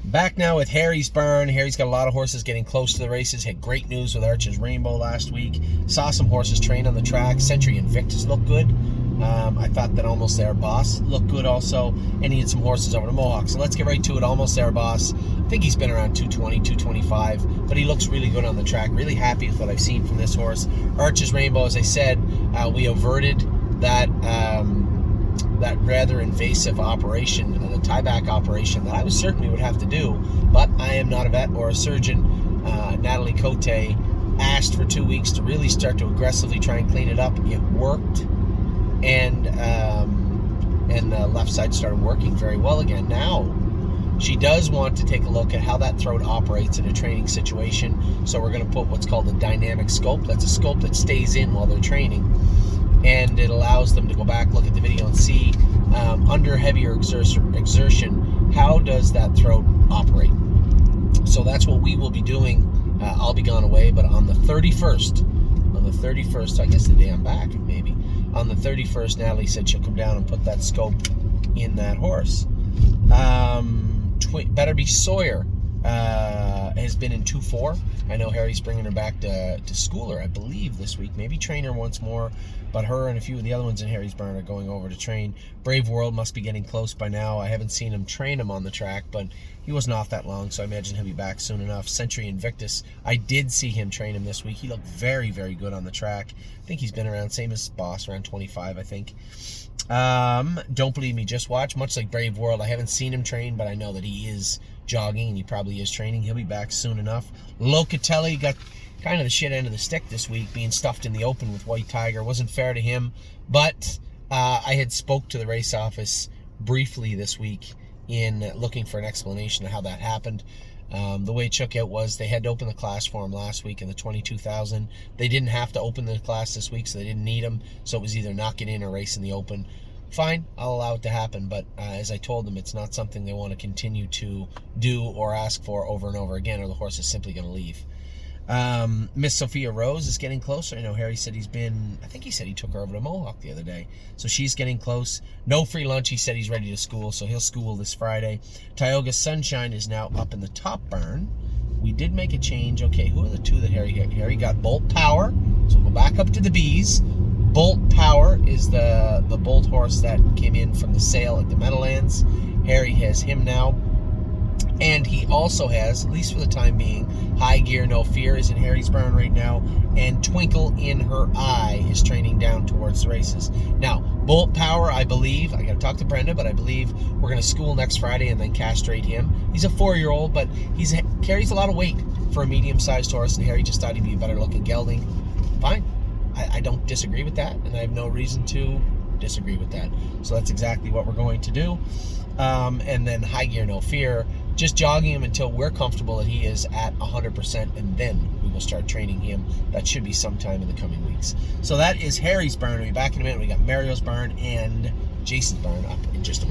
Back now with Harry's Barn. Harry's got a lot of horses getting close to the races. Had great news with Arches Rainbow last week. Saw some horses train on the track. Century Invictus looked good. I thought that Almost There Boss looked good also. And he had some horses over to Mohawk. So let's get right to it. Almost There Boss. I think he's been around 220, 225. But he looks really good on the track. Really happy with what I've seen from this horse. Arches Rainbow, as I said, we averted that rather invasive operation, the tieback operation that I certainly would have to do, but I am not a vet or a surgeon. Natalie Cote asked for 2 weeks to really start to aggressively try and clean it up. It worked, and the left side started working very well again. Now, she does want to take a look at how that throat operates in a training situation, so we're going to put what's called a dynamic scope. That's a scope that stays in while they're training, and it allows them to go back, look at the video, and see under heavier exertion, how does that throat operate. So that's what we will be doing. I'll be gone away, but on the 31st, I guess the day I'm back, maybe, on the 31st, Natalie said she'll come down and put that scope in that horse. Better Be Sawyer has been in 2-4. I know Harry's bringing her back to school her, I believe, this week. Maybe train her once more, but her and a few of the other ones in Harry's Barn are going over to train. Brave World must be getting close by now. I haven't seen him train him on the track, but he wasn't off that long, so I imagine he'll be back soon enough. Century Invictus, I did see him train him this week. He looked very, very good on the track. I think he's been around, same as Boss, around 25, I think. Don't Believe Me, Just Watch. Much like Brave World, I haven't seen him train, but I know that he is jogging, and he probably is training. He'll be back soon enough. Locatelli got kind of the shit end of the stick this week, being stuffed in the open with White Tiger. Wasn't fair to him, but I had spoke to the race office briefly this week in looking for an explanation of how that happened. The way it shook out was they had to open the class for him last week in the 22,000. They didn't have to open the class this week, so they didn't need him. So it was either not get in or race in the open. Fine, I'll allow it to happen, but as I told them, it's not something they want to continue to do or ask for over and over again, or the horse is simply going to leave. Miss Sophia Rose is getting closer. I know Harry said I think he said he took her over to Mohawk the other day. So she's getting close. No free lunch. He said he's ready to school, so he'll school this Friday. Tioga Sunshine is now up in the top barn. We did make a change. Okay, who are the two that Harry got? Harry got Bolt Power, so we'll go back up to the B's. Bolt Power is the Bolt horse that came in from the sale at the Meadowlands. Harry has him now. And he also has, at least for the time being, High Gear No Fear is in Harry's Barn right now, and Twinkle in Her Eye is training down towards the races. Now, Bolt Power, I believe, I got to talk to Brenda, but I believe we're going to school next Friday and then castrate him. He's a 4-year-old, but he carries a lot of weight for a medium-sized horse, and Harry just thought he'd be a better-looking gelding. Fine. I don't disagree with that, and I have no reason to disagree with that. So that's exactly what we're going to do. And then High Gear No Fear, just jogging him until we're comfortable that he is at 100%, and then we will start training him. That should be sometime in the coming weeks. So that is Harry's Barn. We'll be back in a minute. We got Mario's Barn and Jason's Barn up in just a moment.